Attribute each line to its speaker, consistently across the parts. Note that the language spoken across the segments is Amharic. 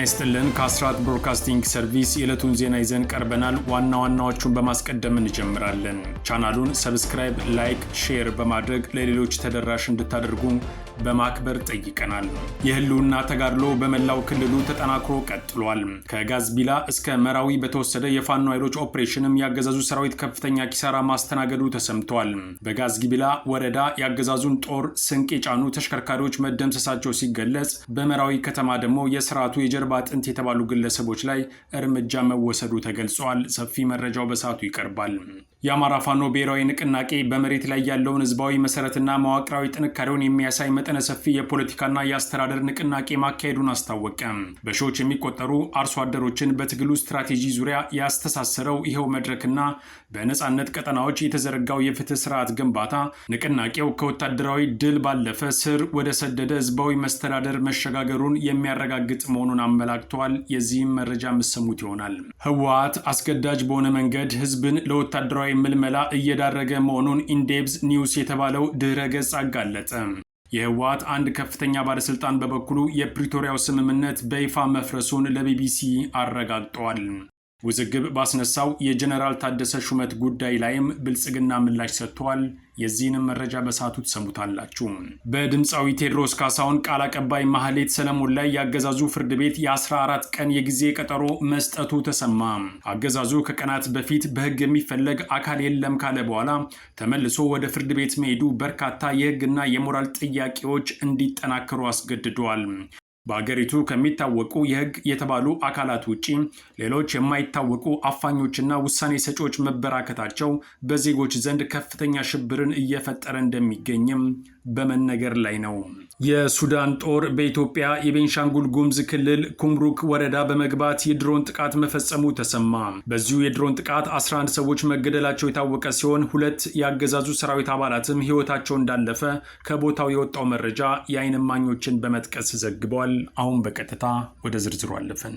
Speaker 1: ይስጥልን ከአስራት ብሮድካስቲንግ ሰርቪስ የዕለቱን ዜና ይዘን ቀርበናል። ዋና ዋናዎቹን በማስቀደም እንጀምራለን። ቻናሉን ሰብስክራይብ፣ ላይክ፣ ሼር በማድረግ ለሌሎች ተደራሽ እንድታደርጉ በማክበር ጠይቀናል። የህልውና ተጋድሎ በመላው ክልሉ ተጠናክሮ ቀጥሏል። ከጋዝቢላ እስከ መራዊ በተወሰደ የፋኖ ኃይሎች ኦፕሬሽንም ያገዛዙ ሰራዊት ከፍተኛ ኪሳራ ማስተናገዱ ተሰምቷል። በጋዝጊቢላ ወረዳ ያገዛዙን ጦር ስንቅ የጫኑ ተሽከርካሪዎች መደምሰሳቸው ሲገለጽ፣ በመራዊ ከተማ ደግሞ የስርዓቱ የጀርባ አጥንት የተባሉ ግለሰቦች ላይ እርምጃ መወሰዱ ተገልጿል። ሰፊ መረጃው በሰዓቱ ይቀርባል። የአማራ ፋኖ ብሔራዊ ንቅናቄ በመሬት ላይ ያለውን ህዝባዊ መሰረትና መዋቅራዊ ጥንካሬውን የሚያሳይ መጠነ ሰፊ የፖለቲካና የአስተዳደር ንቅናቄ ማካሄዱን አስታወቀ። በሺዎች የሚቆጠሩ አርሶ አደሮችን በትግሉ ስትራቴጂ ዙሪያ ያስተሳሰረው ይኸው መድረክና በነጻነት ቀጠናዎች የተዘረጋው የፍትህ ስርዓት ግንባታ ንቅናቄው ከወታደራዊ ድል ባለፈ ስር ወደ ሰደደ ህዝባዊ መስተዳደር መሸጋገሩን የሚያረጋግጥ መሆኑን አመላክተዋል። የዚህም መረጃ የምትሰሙት ይሆናል። ህወሓት አስገዳጅ በሆነ መንገድ ህዝብን ለወታደራዊ ምልመላ እየዳረገ መሆኑን ኢንዴብስ ኒውስ የተባለው ድረ ገጽ አጋለጠ። የህወሓት አንድ ከፍተኛ ባለስልጣን በበኩሉ የፕሪቶሪያው ስምምነት በይፋ መፍረሱን ለቢቢሲ አረጋግጧል። ውዝግብ ባስነሳው የጀነራል ታደሰ ሹመት ጉዳይ ላይም ብልጽግና ምላሽ ሰጥቷል። የዚህንም መረጃ በሰዓቱ ተሰሙታላችሁ። በድምፃዊ ቴዎድሮስ ካሳሁን ቃል አቀባይ ማህሌት ሰለሞን ላይ ያገዛዙ ፍርድ ቤት የ14 ቀን የጊዜ ቀጠሮ መስጠቱ ተሰማ። አገዛዙ ከቀናት በፊት በህግ የሚፈለግ አካል የለም ካለ በኋላ ተመልሶ ወደ ፍርድ ቤት መሄዱ በርካታ የህግና የሞራል ጥያቄዎች እንዲጠናከሩ አስገድደዋል። በአገሪቱ ከሚታወቁ የህግ የተባሉ አካላት ውጪ ሌሎች የማይታወቁ አፋኞችና ውሳኔ ሰጪዎች መበራከታቸው በዜጎች ዘንድ ከፍተኛ ሽብርን እየፈጠረ እንደሚገኝም በመነገር ላይ ነው። የሱዳን ጦር በኢትዮጵያ የቤንሻንጉል ጉሙዝ ክልል ኩምሩክ ወረዳ በመግባት የድሮን ጥቃት መፈጸሙ ተሰማ። በዚሁ የድሮን ጥቃት 11 ሰዎች መገደላቸው የታወቀ ሲሆን 2 የአገዛዙ ሰራዊት አባላትም ህይወታቸው እንዳለፈ ከቦታው የወጣው መረጃ የዓይን እማኞችን በመጥቀስ ዘግቧል። አሁን በቀጥታ ወደ ዝርዝሩ አለፈን።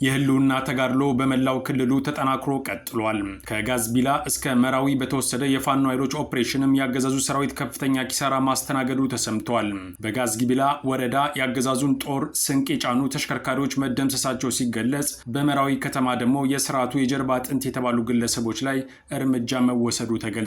Speaker 1: የህልውና ተጋድሎ በመላው ክልሉ ተጠናክሮ ቀጥሏል። ከጋዝቢላ እስከ መራዊ በተወሰደ የፋኖ ኃይሎች ኦፕሬሽንም ያገዛዙ ሰራዊት ከፍተኛ ኪሳራ ማስተናገዱ ተሰምቷል። በጋዝጊቢላ ወረዳ ያገዛዙን ጦር ስንቅ የጫኑ ተሽከርካሪዎች መደምሰሳቸው ሲገለጽ፣ በመራዊ ከተማ ደግሞ የስርዓቱ የጀርባ አጥንት የተባሉ ግለሰቦች ላይ እርምጃ መወሰዱ ተገልጿል።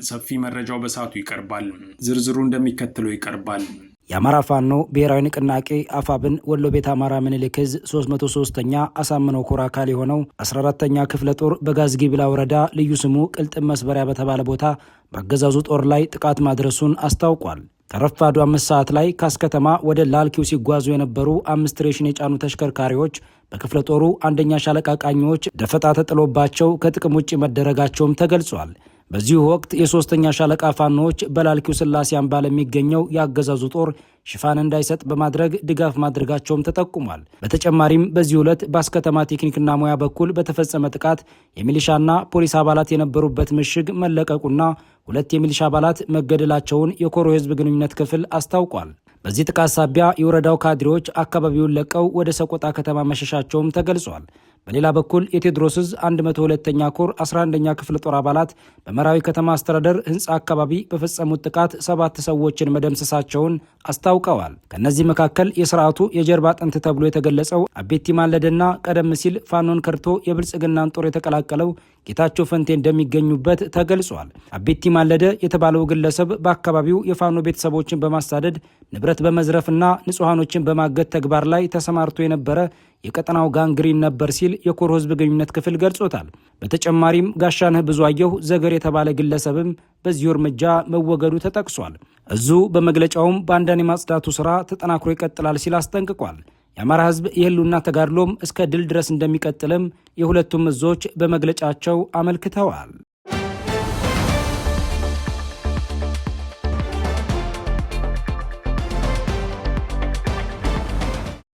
Speaker 1: ሰፊ መረጃው በሰዓቱ ይቀርባል። ዝርዝሩ እንደሚከተለው ይቀርባል።
Speaker 2: የአማራ ፋኖ ብሔራዊ ንቅናቄ አፋብን ወሎ ቤት አማራ ምኒልክ ዕዝ 303ኛ አሳምነው ኮር አካል የሆነው 14ኛ ክፍለ ጦር በጋዝጊቢላ ወረዳ ልዩ ስሙ ቅልጥም መስበሪያ በተባለ ቦታ በአገዛዙ ጦር ላይ ጥቃት ማድረሱን አስታውቋል። ከረፋዱ 5 ሰዓት ላይ ካስከተማ ወደ ላልኪው ሲጓዙ የነበሩ 5 ሬሽን የጫኑ ተሽከርካሪዎች በክፍለ ጦሩ አንደኛ ሻለቃ ቃኞች ደፈጣ ተጥሎባቸው ከጥቅም ውጭ መደረጋቸውም ተገልጿል። በዚሁ ወቅት የሶስተኛ ሻለቃ ፋኖዎች በላልኪው ስላሴ አምባ ለሚገኘው የአገዛዙ ጦር ሽፋን እንዳይሰጥ በማድረግ ድጋፍ ማድረጋቸውም ተጠቁሟል። በተጨማሪም በዚህ ዕለት በአስከተማ ቴክኒክና ሙያ በኩል በተፈጸመ ጥቃት የሚሊሻና ፖሊስ አባላት የነበሩበት ምሽግ መለቀቁና 2 የሚሊሻ አባላት መገደላቸውን የኮሮ ህዝብ ግንኙነት ክፍል አስታውቋል። በዚህ ጥቃት ሳቢያ የወረዳው ካድሬዎች አካባቢውን ለቀው ወደ ሰቆጣ ከተማ መሸሻቸውም ተገልጿል። በሌላ በኩል የቴዎድሮስ ዕዝ 102ኛ ኮር 11ኛ ክፍለ ጦር አባላት በመራዊ ከተማ አስተዳደር ህንፃ አካባቢ በፈጸሙት ጥቃት 7 ሰዎችን መደምሰሳቸውን አስታውቀዋል። ከነዚህ መካከል የስርዓቱ የጀርባ አጥንት ተብሎ የተገለጸው አቤቲ ማለደና ቀደም ሲል ፋኖን ከርቶ የብልጽግናን ጦር የተቀላቀለው ጌታቸው ፈንቴ እንደሚገኙበት ተገልጿል። አቤቲ ማለደ የተባለው ግለሰብ በአካባቢው የፋኖ ቤተሰቦችን በማሳደድ ንብረት በመዝረፍና ንጹሃኖችን በማገት ተግባር ላይ ተሰማርቶ የነበረ የቀጠናው ጋንግሪን ነበር ሲል የኮሮ ህዝብ ግንኙነት ክፍል ገልጾታል። በተጨማሪም ጋሻነህ ብዙአየሁ ዘገር የተባለ ግለሰብም በዚሁ እርምጃ መወገዱ ተጠቅሷል። እዙ በመግለጫውም ባንዳን የማጽዳቱ ስራ ተጠናክሮ ይቀጥላል ሲል አስጠንቅቋል። የአማራ ህዝብ የህልውና ተጋድሎም እስከ ድል ድረስ እንደሚቀጥልም የሁለቱም እዞች በመግለጫቸው አመልክተዋል።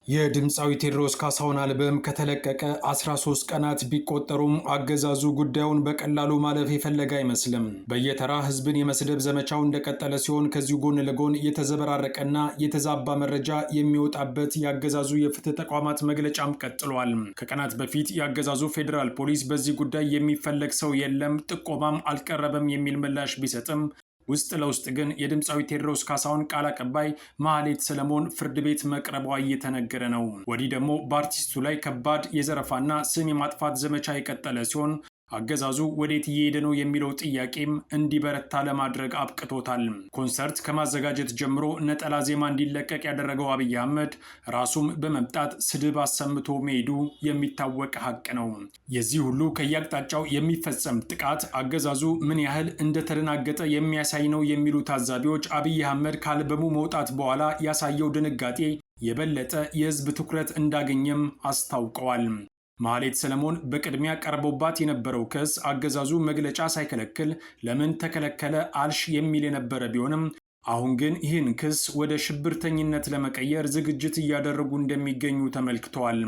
Speaker 1: የድምፃዊ ቴዎድሮስ ካሳሁን አልበም ከተለቀቀ 13 ቀናት ቢቆጠሩም አገዛዙ ጉዳዩን በቀላሉ ማለፍ የፈለገ አይመስልም። በየተራ ህዝብን የመስደብ ዘመቻው እንደቀጠለ ሲሆን ከዚሁ ጎን ለጎን የተዘበራረቀና የተዛባ መረጃ የሚወጣበት የአገዛዙ የፍትህ ተቋማት መግለጫም ቀጥሏል። ከቀናት በፊት የአገዛዙ ፌዴራል ፖሊስ በዚህ ጉዳይ የሚፈለግ ሰው የለም፣ ጥቆማም አልቀረበም የሚል ምላሽ ቢሰጥም ውስጥ ለውስጥ ግን የድምፃዊ ቴዎድሮስ ካሳሁን ቃል አቀባይ ማህሌት ሰለሞን ፍርድ ቤት መቅረቧ እየተነገረ ነው። ወዲህ ደግሞ በአርቲስቱ ላይ ከባድ የዘረፋና ስም የማጥፋት ዘመቻ የቀጠለ ሲሆን አገዛዙ ወዴት እየሄደ ነው የሚለው ጥያቄም እንዲበረታ ለማድረግ አብቅቶታል። ኮንሰርት ከማዘጋጀት ጀምሮ ነጠላ ዜማ እንዲለቀቅ ያደረገው አብይ አህመድ ራሱም በመምጣት ስድብ አሰምቶ መሄዱ የሚታወቅ ሀቅ ነው። የዚህ ሁሉ ከየአቅጣጫው የሚፈጸም ጥቃት አገዛዙ ምን ያህል እንደተደናገጠ የሚያሳይ ነው የሚሉ ታዛቢዎች አብይ አህመድ ከአልበሙ መውጣት በኋላ ያሳየው ድንጋጤ የበለጠ የህዝብ ትኩረት እንዳገኘም አስታውቀዋል። ማህሌት ሰለሞን በቅድሚያ ቀርቦባት የነበረው ክስ አገዛዙ መግለጫ ሳይከለክል ለምን ተከለከለ አልሽ የሚል የነበረ ቢሆንም አሁን ግን ይህን ክስ ወደ ሽብርተኝነት ለመቀየር ዝግጅት እያደረጉ እንደሚገኙ ተመልክተዋል።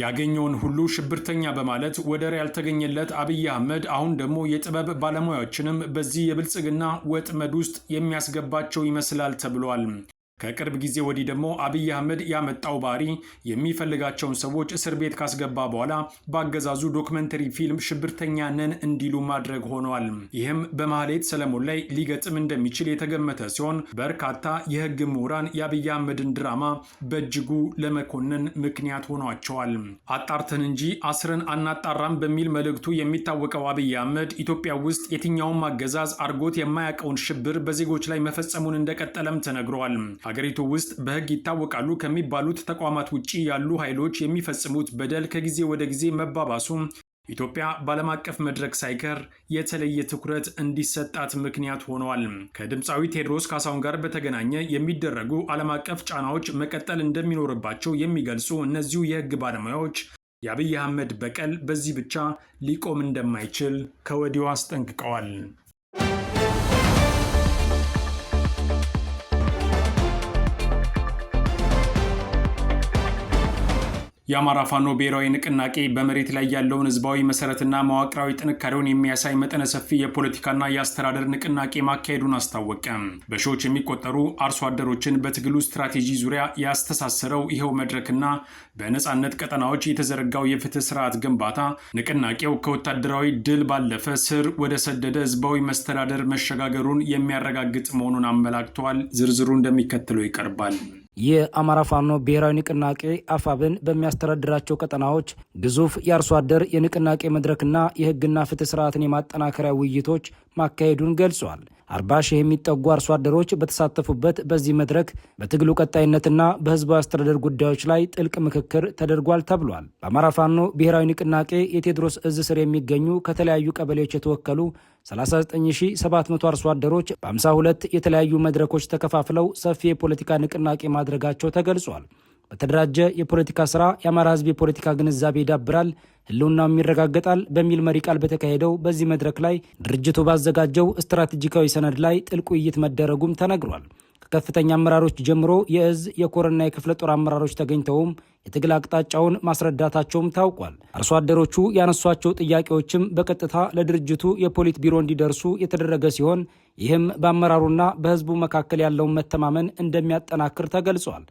Speaker 1: ያገኘውን ሁሉ ሽብርተኛ በማለት ወደር ያልተገኘለት አብይ አህመድ አሁን ደግሞ የጥበብ ባለሙያዎችንም በዚህ የብልጽግና ወጥመድ ውስጥ የሚያስገባቸው ይመስላል ተብሏል። ከቅርብ ጊዜ ወዲህ ደግሞ አብይ አህመድ ያመጣው ባህሪ የሚፈልጋቸውን ሰዎች እስር ቤት ካስገባ በኋላ በአገዛዙ ዶክመንተሪ ፊልም ሽብርተኛ ነን እንዲሉ ማድረግ ሆኗል። ይህም በማህሌት ሰለሞን ላይ ሊገጥም እንደሚችል የተገመተ ሲሆን በርካታ የህግ ምሁራን የአብይ አህመድን ድራማ በእጅጉ ለመኮነን ምክንያት ሆኗቸዋል። አጣርተን እንጂ አስረን አናጣራም በሚል መልእክቱ የሚታወቀው አብይ አህመድ ኢትዮጵያ ውስጥ የትኛውም አገዛዝ አርጎት የማያውቀውን ሽብር በዜጎች ላይ መፈጸሙን እንደቀጠለም ተነግሯል። ሀገሪቱ ውስጥ በህግ ይታወቃሉ ከሚባሉት ተቋማት ውጪ ያሉ ኃይሎች የሚፈጽሙት በደል ከጊዜ ወደ ጊዜ መባባሱ ኢትዮጵያ በዓለም አቀፍ መድረክ ሳይቀር የተለየ ትኩረት እንዲሰጣት ምክንያት ሆነዋል። ከድምፃዊ ቴዎድሮስ ካሳሁን ጋር በተገናኘ የሚደረጉ ዓለም አቀፍ ጫናዎች መቀጠል እንደሚኖርባቸው የሚገልጹ እነዚሁ የህግ ባለሙያዎች የአብይ አህመድ በቀል በዚህ ብቻ ሊቆም እንደማይችል ከወዲሁ አስጠንቅቀዋል። የአማራ ፋኖ ብሔራዊ ንቅናቄ በመሬት ላይ ያለውን ህዝባዊ መሰረትና መዋቅራዊ ጥንካሬውን የሚያሳይ መጠነ ሰፊ የፖለቲካና የአስተዳደር ንቅናቄ ማካሄዱን አስታወቀ። በሺዎች የሚቆጠሩ አርሶ አደሮችን በትግሉ ስትራቴጂ ዙሪያ ያስተሳሰረው ይኸው መድረክና በነጻነት ቀጠናዎች የተዘረጋው የፍትህ ስርዓት ግንባታ ንቅናቄው ከወታደራዊ ድል ባለፈ ስር ወደ ሰደደ ህዝባዊ መስተዳደር መሸጋገሩን የሚያረጋግጥ መሆኑን አመላክተዋል። ዝርዝሩ እንደሚከተለው ይቀርባል።
Speaker 2: የአማራ ፋኖ ብሔራዊ ንቅናቄ አፋብን በሚያስተዳድራቸው ቀጠናዎች ግዙፍ የአርሶ አደር የንቅናቄ መድረክና የህግና ፍትህ ስርዓትን የማጠናከሪያ ውይይቶች ማካሄዱን ገልጿል። 40 ሺህ የሚጠጉ አርሶ አደሮች በተሳተፉበት በዚህ መድረክ በትግሉ ቀጣይነትና በህዝባዊ አስተዳደር ጉዳዮች ላይ ጥልቅ ምክክር ተደርጓል ተብሏል። በአማራ ፋኖ ብሔራዊ ንቅናቄ የቴዎድሮስ እዝ ስር የሚገኙ ከተለያዩ ቀበሌዎች የተወከሉ 39700 አርሶ አደሮች በ52 የተለያዩ መድረኮች ተከፋፍለው ሰፊ የፖለቲካ ንቅናቄ ማድረጋቸው ተገልጿል። በተደራጀ የፖለቲካ ስራ የአማራ ህዝብ የፖለቲካ ግንዛቤ ይዳብራል፣ ህልውናውም ይረጋገጣል በሚል መሪ ቃል በተካሄደው በዚህ መድረክ ላይ ድርጅቱ ባዘጋጀው ስትራቴጂካዊ ሰነድ ላይ ጥልቅ ውይይት መደረጉም ተነግሯል። ከከፍተኛ አመራሮች ጀምሮ የእዝ የኮርና የክፍለ ጦር አመራሮች ተገኝተውም የትግል አቅጣጫውን ማስረዳታቸውም ታውቋል። አርሶ አደሮቹ ያነሷቸው ጥያቄዎችም በቀጥታ ለድርጅቱ የፖሊት ቢሮ እንዲደርሱ የተደረገ ሲሆን ይህም በአመራሩና በህዝቡ መካከል ያለውን መተማመን እንደሚያጠናክር ተገልጿል።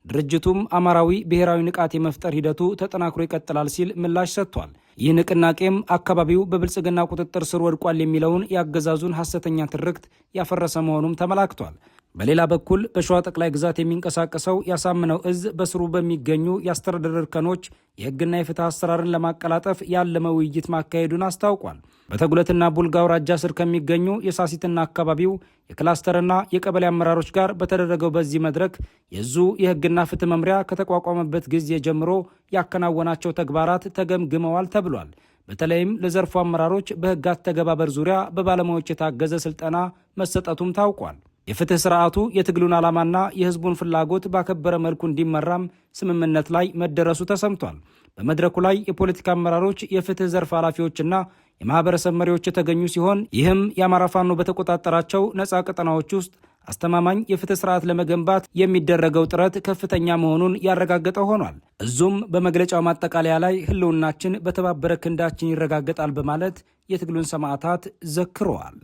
Speaker 2: ድርጅቱም አማራዊ ብሔራዊ ንቃት የመፍጠር ሂደቱ ተጠናክሮ ይቀጥላል ሲል ምላሽ ሰጥቷል። ይህ ንቅናቄም አካባቢው በብልጽግና ቁጥጥር ስር ወድቋል የሚለውን የአገዛዙን ሐሰተኛ ትርክት ያፈረሰ መሆኑም ተመላክቷል። በሌላ በኩል በሸዋ ጠቅላይ ግዛት የሚንቀሳቀሰው ያሳምነው እዝ በስሩ በሚገኙ የአስተዳደር እርከኖች የህግና የፍትህ አሰራርን ለማቀላጠፍ ያለመ ውይይት ማካሄዱን አስታውቋል። በተጉለትና ቡልጋ አውራጃ ስር ከሚገኙ የሳሲትና አካባቢው የክላስተርና የቀበሌ አመራሮች ጋር በተደረገው በዚህ መድረክ የዙ የህግና ፍትህ መምሪያ ከተቋቋመበት ጊዜ ጀምሮ ያከናወናቸው ተግባራት ተገምግመዋል ተብሏል። በተለይም ለዘርፉ አመራሮች በህግ አተገባበር ዙሪያ በባለሙያዎች የታገዘ ስልጠና መሰጠቱም ታውቋል። የፍትህ ስርዓቱ የትግሉን ዓላማና የህዝቡን ፍላጎት ባከበረ መልኩ እንዲመራም ስምምነት ላይ መደረሱ ተሰምቷል። በመድረኩ ላይ የፖለቲካ አመራሮች፣ የፍትህ ዘርፍ ኃላፊዎችና የማህበረሰብ መሪዎች የተገኙ ሲሆን ይህም የአማራ ፋኖ በተቆጣጠራቸው ነፃ ቀጠናዎች ውስጥ አስተማማኝ የፍትህ ስርዓት ለመገንባት የሚደረገው ጥረት ከፍተኛ መሆኑን ያረጋገጠ ሆኗል። እዙም በመግለጫው ማጠቃለያ ላይ ህልውናችን በተባበረ ክንዳችን ይረጋገጣል በማለት የትግሉን ሰማዕታት ዘክረዋል።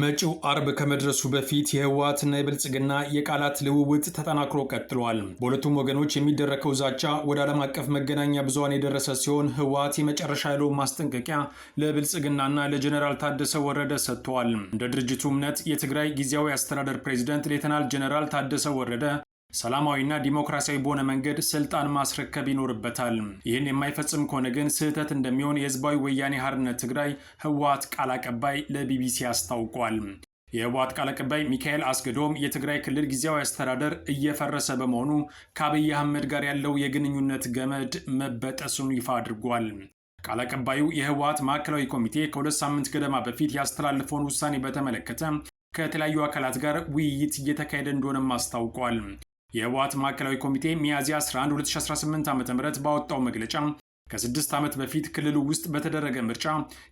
Speaker 1: መጪው አርብ ከመድረሱ በፊት የህወሓትና የብልጽግና የቃላት ልውውጥ ተጠናክሮ ቀጥሏል። በሁለቱም ወገኖች የሚደረገው ዛቻ ወደ ዓለም አቀፍ መገናኛ ብዙሃን የደረሰ ሲሆን ህወሓት የመጨረሻ ያለውን ማስጠንቀቂያ ለብልጽግናና ለጀኔራል ታደሰ ወረደ ሰጥተዋል። እንደ ድርጅቱ እምነት የትግራይ ጊዜያዊ አስተዳደር ፕሬዝዳንት ሌተናል ጀኔራል ታደሰ ወረደ ሰላማዊና ዲሞክራሲያዊ በሆነ መንገድ ስልጣን ማስረከብ ይኖርበታል። ይህን የማይፈጽም ከሆነ ግን ስህተት እንደሚሆን የህዝባዊ ወያኔ ሓርነት ትግራይ ህወሓት ቃል አቀባይ ለቢቢሲ አስታውቋል። የህወሓት ቃል አቀባይ ሚካኤል አስገዶም የትግራይ ክልል ጊዜያዊ አስተዳደር እየፈረሰ በመሆኑ ከአብይ አህመድ ጋር ያለው የግንኙነት ገመድ መበጠሱን ይፋ አድርጓል። ቃል አቀባዩ የህወሓት ማዕከላዊ ኮሚቴ ከ2 ሳምንት ገደማ በፊት ያስተላለፈውን ውሳኔ በተመለከተ ከተለያዩ አካላት ጋር ውይይት እየተካሄደ እንደሆነም አስታውቋል። የህወሓት ማዕከላዊ ኮሚቴ ሚያዝያ 11 2018 ዓ.ም ባወጣው መግለጫ ከ6 ዓመት በፊት ክልሉ ውስጥ በተደረገ ምርጫ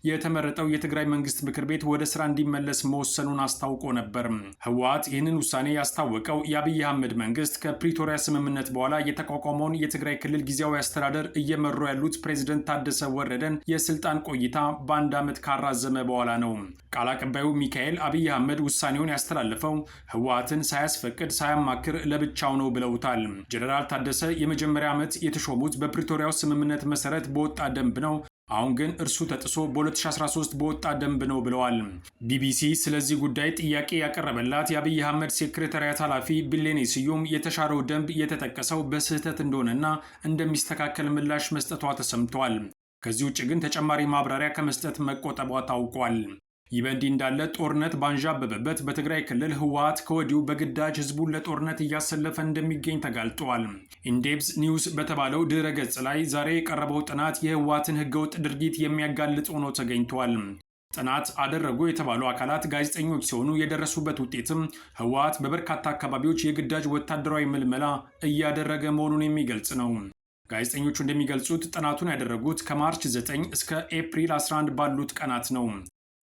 Speaker 1: የተመረጠው የትግራይ መንግስት ምክር ቤት ወደ ስራ እንዲመለስ መወሰኑን አስታውቆ ነበር። ህወሓት ይህንን ውሳኔ ያስታወቀው የአብይ አህመድ መንግስት ከፕሪቶሪያ ስምምነት በኋላ የተቋቋመውን የትግራይ ክልል ጊዜያዊ አስተዳደር እየመሩ ያሉት ፕሬዝደንት ታደሰ ወረደን የስልጣን ቆይታ በአንድ ዓመት ካራዘመ በኋላ ነው። ቃል አቀባዩ ሚካኤል አብይ አህመድ ውሳኔውን ያስተላለፈው ህወሓትን ሳያስፈቅድ ሳያማክር ለብቻው ነው ብለውታል። ጀነራል ታደሰ የመጀመሪያ ዓመት የተሾሙት በፕሪቶሪያው ስምምነት መሰረት በወጣ ደንብ ነው። አሁን ግን እርሱ ተጥሶ በ2013 በወጣ ደንብ ነው ብለዋል። ቢቢሲ ስለዚህ ጉዳይ ጥያቄ ያቀረበላት የአብይ አህመድ ሴክሬታሪያት ኃላፊ ቢሌኔ ስዩም የተሻረው ደንብ የተጠቀሰው በስህተት እንደሆነና እንደሚስተካከል ምላሽ መስጠቷ ተሰምቷል። ከዚህ ውጭ ግን ተጨማሪ ማብራሪያ ከመስጠት መቆጠቧ ታውቋል። ይህ በእንዲህ እንዳለ ጦርነት ባንዣበበበት በትግራይ ክልል ህወሓት ከወዲሁ በግዳጅ ህዝቡን ለጦርነት እያሰለፈ እንደሚገኝ ተጋልጧል። ኢንዴፕስ ኒውስ በተባለው ድረ ገጽ ላይ ዛሬ የቀረበው ጥናት የህወሓትን ህገወጥ ድርጊት የሚያጋልጥ ሆኖ ተገኝቷል። ጥናት አደረጉ የተባሉ አካላት ጋዜጠኞች ሲሆኑ የደረሱበት ውጤትም ህወሓት በበርካታ አካባቢዎች የግዳጅ ወታደራዊ ምልመላ እያደረገ መሆኑን የሚገልጽ ነው። ጋዜጠኞቹ እንደሚገልጹት ጥናቱን ያደረጉት ከማርች 9 እስከ ኤፕሪል 11 ባሉት ቀናት ነው።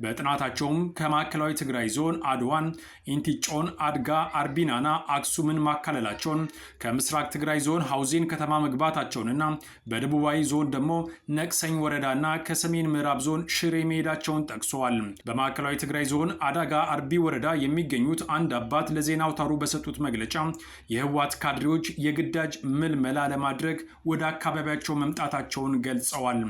Speaker 1: በጥናታቸውም ከማዕከላዊ ትግራይ ዞን አድዋን፣ ኢንቲጮን፣ አድጋ፣ አርቢናና አክሱምን ማካለላቸውን ከምስራቅ ትግራይ ዞን ሐውዜን ከተማ መግባታቸውንና በደቡባዊ ዞን ደግሞ ነቅሰኝ ወረዳና ከሰሜን ምዕራብ ዞን ሽሬ መሄዳቸውን ጠቅሰዋል። በማዕከላዊ ትግራይ ዞን አዳጋ አርቢ ወረዳ የሚገኙት አንድ አባት ለዜና አውታሩ በሰጡት መግለጫ የህወሓት ካድሬዎች የግዳጅ ምልመላ ለማድረግ ወደ አካባቢያቸው መምጣታቸውን ገልጸዋል።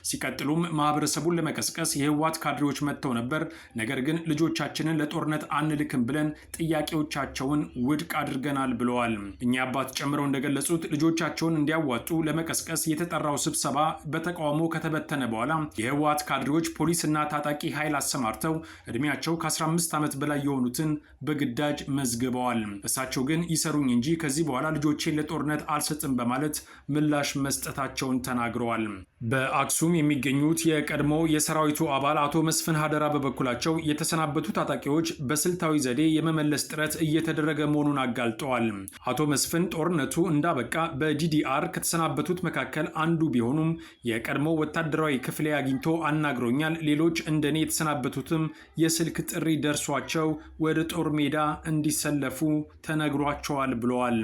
Speaker 1: ሲቀጥሉም ማህበረሰቡን ለመቀስቀስ የህወሓት ካድሬዎች መጥተው ነበር፣ ነገር ግን ልጆቻችንን ለጦርነት አንልክም ብለን ጥያቄዎቻቸውን ውድቅ አድርገናል ብለዋል። እኚህ አባት ጨምረው እንደገለጹት ልጆቻቸውን እንዲያዋጡ ለመቀስቀስ የተጠራው ስብሰባ በተቃውሞ ከተበተነ በኋላ የህወሓት ካድሬዎች ፖሊስና ታጣቂ ኃይል አሰማርተው እድሜያቸው ከ15 ዓመት በላይ የሆኑትን በግዳጅ መዝግበዋል። እሳቸው ግን ይሰሩኝ እንጂ ከዚህ በኋላ ልጆቼን ለጦርነት አልሰጥም በማለት ምላሽ መስጠታቸውን ተናግረዋል። በአክሱም የሚገኙት የቀድሞ የሰራዊቱ አባል አቶ መስፍን ሀደራ በበኩላቸው የተሰናበቱ ታጣቂዎች በስልታዊ ዘዴ የመመለስ ጥረት እየተደረገ መሆኑን አጋልጠዋል። አቶ መስፍን ጦርነቱ እንዳበቃ በዲዲአር ከተሰናበቱት መካከል አንዱ ቢሆኑም የቀድሞ ወታደራዊ ክፍሌ አግኝቶ አናግሮኛል፣ ሌሎች እንደኔ የተሰናበቱትም የስልክ ጥሪ ደርሷቸው ወደ ጦር ሜዳ እንዲሰለፉ ተነግሯቸዋል ብለዋል።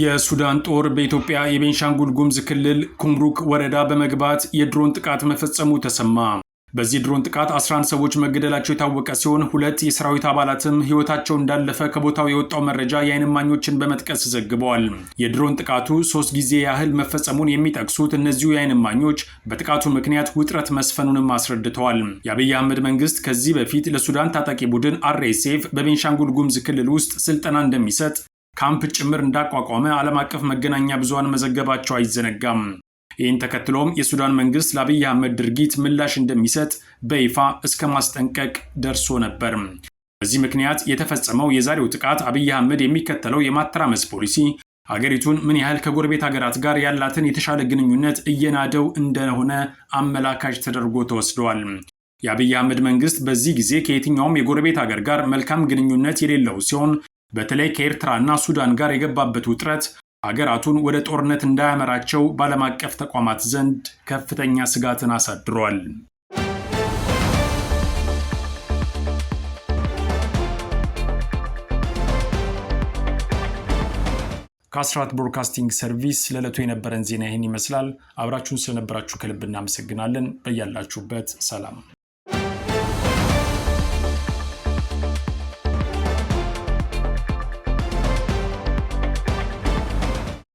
Speaker 1: የሱዳን ጦር በኢትዮጵያ የቤንሻንጉል ጉሙዝ ክልል ኩምሩክ ወረዳ በመግባት የድሮን ጥቃት መፈጸሙ ተሰማ። በዚህ ድሮን ጥቃት 11 ሰዎች መገደላቸው የታወቀ ሲሆን 2 የሰራዊት አባላትም ሕይወታቸው እንዳለፈ ከቦታው የወጣው መረጃ የዓይን እማኞችን በመጥቀስ ዘግበዋል። የድሮን ጥቃቱ 3 ጊዜ ያህል መፈጸሙን የሚጠቅሱት እነዚሁ የዓይን እማኞች በጥቃቱ ምክንያት ውጥረት መስፈኑንም አስረድተዋል። የአብይ አህመድ መንግስት ከዚህ በፊት ለሱዳን ታጣቂ ቡድን RSF በቤንሻንጉል ጉሙዝ ክልል ውስጥ ስልጠና እንደሚሰጥ ካምፕ ጭምር እንዳቋቋመ ዓለም አቀፍ መገናኛ ብዙሃን መዘገባቸው አይዘነጋም። ይህን ተከትሎም የሱዳን መንግስት ለአብይ አህመድ ድርጊት ምላሽ እንደሚሰጥ በይፋ እስከ ማስጠንቀቅ ደርሶ ነበር። በዚህ ምክንያት የተፈጸመው የዛሬው ጥቃት አብይ አህመድ የሚከተለው የማተራመስ ፖሊሲ ሀገሪቱን ምን ያህል ከጎረቤት ሀገራት ጋር ያላትን የተሻለ ግንኙነት እየናደው እንደሆነ አመላካች ተደርጎ ተወስዷል። የአብይ አህመድ መንግስት በዚህ ጊዜ ከየትኛውም የጎረቤት ሀገር ጋር መልካም ግንኙነት የሌለው ሲሆን በተለይ ከኤርትራና ሱዳን ጋር የገባበት ውጥረት ሀገራቱን ወደ ጦርነት እንዳያመራቸው በዓለም አቀፍ ተቋማት ዘንድ ከፍተኛ ስጋትን አሳድሯል። ከአስራት ብሮድካስቲንግ ሰርቪስ ለዕለቱ የነበረን ዜና ይህን ይመስላል። አብራችሁን ስለነበራችሁ ከልብ እናመሰግናለን። በያላችሁበት ሰላም